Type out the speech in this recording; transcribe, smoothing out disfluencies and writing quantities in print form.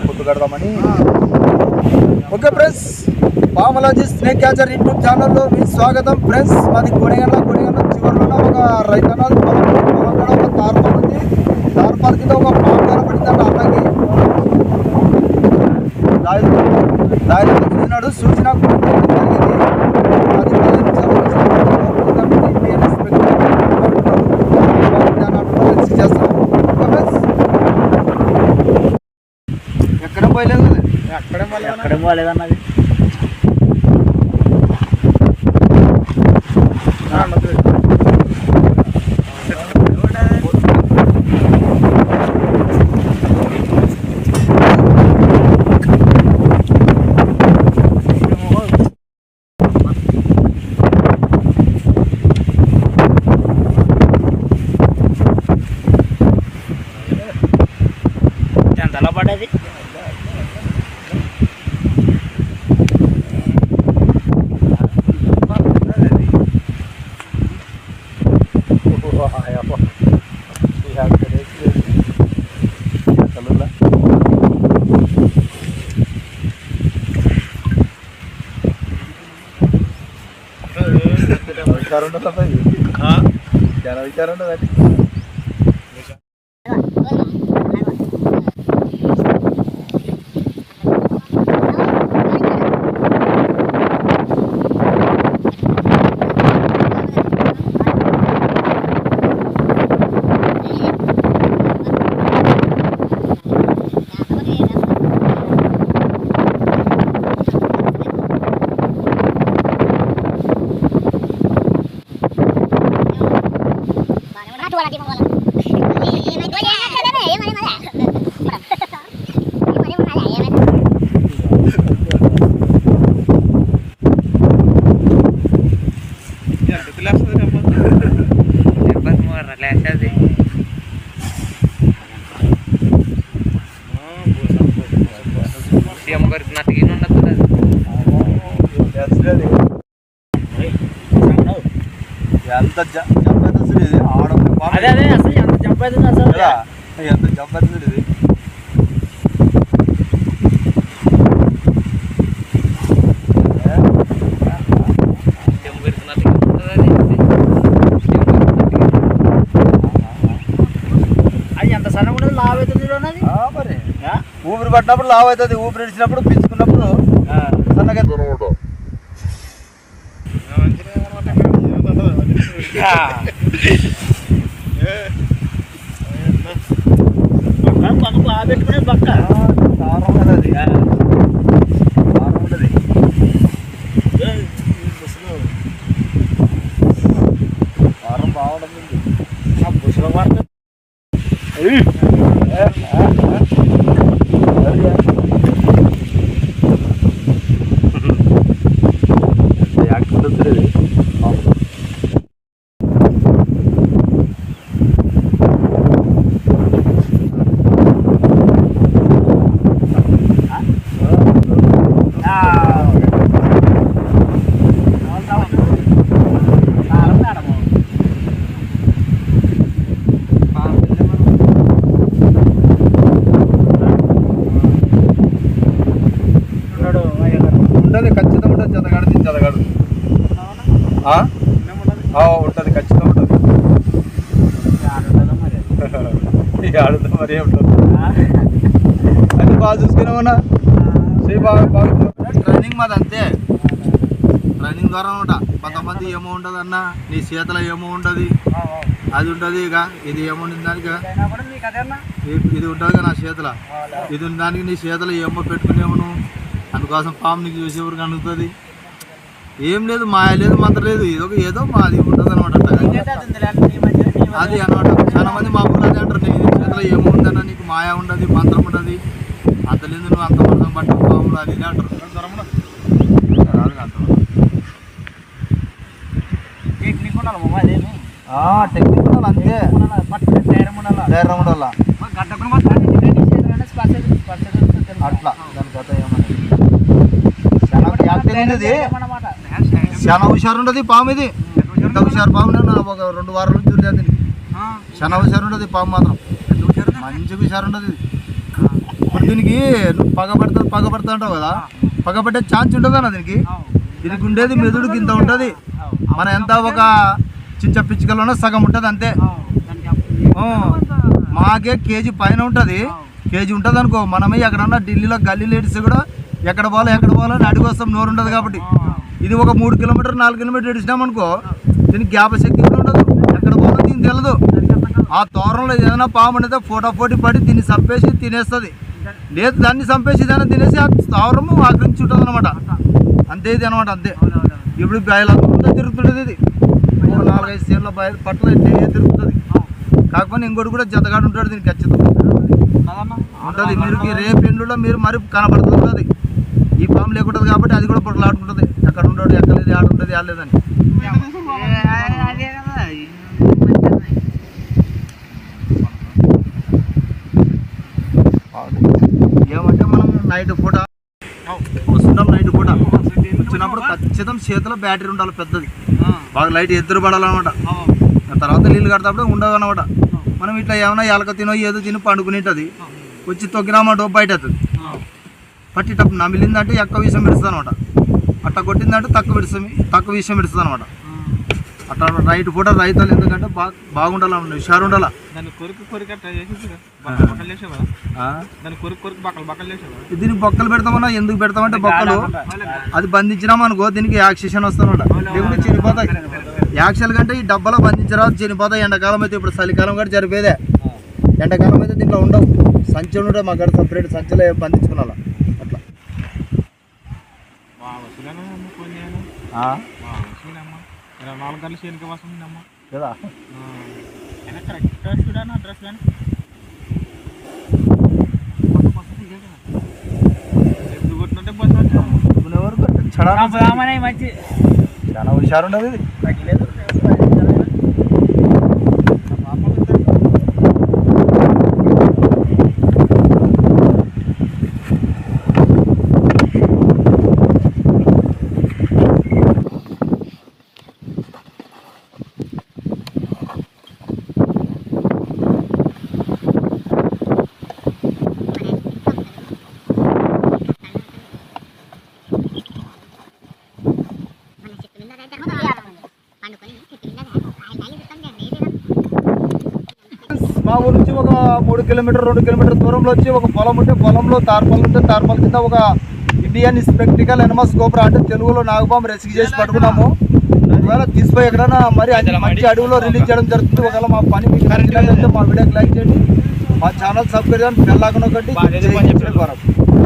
పొద్దు కడదామని. Okay friends, పామలాజీ స్నేక్ క్యాచర్ యూట్యూబ్ ఛానల్లో మీ స్వాగతం ఫ్రెండ్స్. మాది కొడిగండ్ల చివరిలో ఒక రైతన్నది పొలం కూడా ఒక తార్పాల్ ఉంది. తార్పాల్ కింద ఒక పాము కనపడింది అన్న అన్నకి. దాని చూసినాడు. చూసినప్పుడు జరిగింది. అది 10 నిమిషాలు చేస్తాం. ఎక్కడ పోయలేదు, ఎక్కడ పోలేదన్నది. ఎంతలా పడేది? విచారం ఉండదు, చాలా విచారం ఉండదండి. ఎంత జంప్ అయితే అసలు ఇది అదే అసలు ఎంత జంప్ అవుతుంది అసలు, ఎంత జంప్ అవుతుంది ఇది. అది ఎంత సన్నగా ఉండదు, లావ్ అవుతుంది. మరి ఊపిరి పట్టినప్పుడు లావ్ అవుతుంది, ఊపిరి ఇచ్చినప్పుడు పిలుచుకున్నప్పుడు సన్నగా పెట్టుకునే పక్క కారం ఉంటుంది. కారం ఉంటుంది. కారం బాగుంటుంది. బుసలో పడుతుంది. ఉంటుంది, ఖచ్చితంగా ఉంటుంది. చదగాడు చదగాడు ఉంటుంది, ఖచ్చితంగా ఉంటుంది. ఆడుతా మరి ఉంటుంది. అది బాగా చూసుకున్నామన్నా. ట్రైనింగ్ మాది అంతే, ట్రైనింగ్ ద్వారా ఉంటా. కొంతమంది ఏమో ఉండదు అన్న, నీ చేతిలో ఏమో ఉంటుంది, అది ఉంటుంది. ఇక ఇది ఏముంటుంది దానికి, ఇది ఉంటుంది నా చేతిలో, ఇది దానికి నీ చేతిలో ఏమో పెట్టుకునేమను. అందుకోసం పాము నీకు చూసేవరకు అనుగుతుంది. ఏం లేదు, మాయ లేదు, మంత్రం లేదు, ఏదో మాది ఉంటుంది అనమాట. అది అనమాట. చాలా మంది మా ఊళ్ళో అదే అంటారు, నీ చేతిలో ఏమో ఉందన్న, నీకు మాయ ఉండదు, మంత్రం ఉంటుంది, అంత లేదు, నువ్వు అంత మంత్రం పట్టు పాములు అది ఇది అంటారు. టెక్నిక్ ఉండాలి, టెక్నిక్ ఉండాలి అంతే. ధైర్యం ఉండాలి. గడ్డకుండా ఉంది. చాలా హుషారు ఉండదు పాము ఇది. ఎంత హుషారు పాము, నేను ఒక 2 వారాల నుంచి చూడలేదు దీనికి. చాలా హుషారు ఉండదు పాము మాత్రం, మంచి హుషారు ఉండదు ఇది. ఇప్పుడు దీనికి నువ్వు పగబడతా అంటావు కదా, పగబట్టే ఛాన్స్ ఉంటుంది అన్న దీనికి. దీనికి ఉండేది మెదుడుకి ఇంత ఉంటుంది. మన ఎంత ఒక చించ పిచ్చుకలోనే సగం ఉంటుంది అంతే. మాకే కేజీ పైన ఉంటుంది, కేజీ ఉంటుంది అనుకో. మనమే ఎక్కడన్నా ఢిల్లీలో గల్లీ లేడీస్ కూడా ఎక్కడ పోవాలని అడిగి వస్తాం, నోరు ఉండదు కాబట్టి. ఇది ఒక 3 కిలోమీటర్ 4 కిలోమీటర్ ఇడిచినామనుకో, దీనికి జ్ఞాపశక్తి కూడా ఉండదు, ఎక్కడ పోవాలో దీనికి తెలియదు. ఆ తోరణంలో ఏదైనా పాము అనేది పోటీ పడి దీన్ని చంపేసి తినేస్తుంది, లేదు దాన్ని చంపేసి ఏదైనా తినేసి ఆ తావరము ఆక్రమించి ఉంటుంది అనమాట. అంతే ఇది అనమాట, అంతే. ఇప్పుడు బయలంతా తిరుగుతుంటుంది ఇది, 4-5 సేన్ల బయలు పట్టలు తిరుగుతుంది. కాకపోతే ఇంకోటి కూడా జతగాడు ఉంటాడు దీనికి ఖచ్చితంగా ఉంటుంది. మీరు రేపు ఎండులో మీరు మరి కనపడుతుంది. ఈ పాము లేకుంటుంది కాబట్టి అది కూడా పొట్టలాడుకుంటుంది, ఎక్కడ ఉంటాడు ఎక్కలేదు ఆడుంటుంది ఆడలేదని. ఏమంటే మనం నైట్ పూట వస్తుంటాం, నైట్ పూట వచ్చినప్పుడు ఖచ్చితంగా చేతిలో బ్యాటరీ ఉండాలి పెద్దది, బాగా లైట్ ఎదురు పడాలన్నమాట. తర్వాత నీళ్ళు కడతాప్పుడు ఉండదు అనమాట. మనం ఇట్లా ఏమైనా ఎలక తినో ఏదో తిని పండుకునేటది, వచ్చి తొక్కినామంటే బయట అవుతుంది. పట్టేటప్పుడు నమిలిందంటే ఎక్కువ విషయం పెడుతుంది అనమాట, అట్లా కొట్టిందంటే తక్కువ విషయం పెడుతుంది అనమాట. అట్లా నైట్ పూట రైతులు ఎందుకంటే బాగుండాలి, హుషారు ఉండాలి. దీనికి బొక్కలు పెడతామన్నా, ఎందుకు పెడతామంటే బొక్కలు అది బంధించినామనుకో దీనికి యాక్సిషన్ వస్తానమాట, లేకుంటే చనిపోతాయి. యాక్షన్ కంటే ఈ డబ్బాలో బంధించరా చనిపోతాయి. ఎండాకాలం అయితే, ఇప్పుడు చలికాలం కూడా జరిపేదే. ఎండాకాలం అయితే దీంట్లో ఉండవు, సంచి ఉండే మా గడ సపరేట్ సంచిలో బంధించుకున్నా అట్లా. కదా చాలా హుషారు ఉండదు ఇది. మా ఊరు నుంచి ఒక 3 కిలోమీటర్ 2 కిలోమీటర్ దూరంలో వచ్చి ఒక పొలం ఉంటే, పొలంలో తార్పాలు ఉంటే తార్పాల కింద ఒక ఇండియన్ స్పెక్టికల్ ఎనమస్ కోబ్రా అంటే తెలుగులో నాగపాము రెస్క్యూ చేసి పట్టుకున్నాము. ఒకవేళ తీసుకుపోయి ఎక్కడైనా మరి మంచి అడవిలో రిలీజ్ చేయడం జరుగుతుంది. ఒకవేళ మా పని మీకు నచ్చినట్లయితే మా వీడియోకి లైక్ చేయండి, మా ఛానల్ సబ్స్క్రైబ్ చేయండి, బెల్ ఐకాన్ నొక్కండి.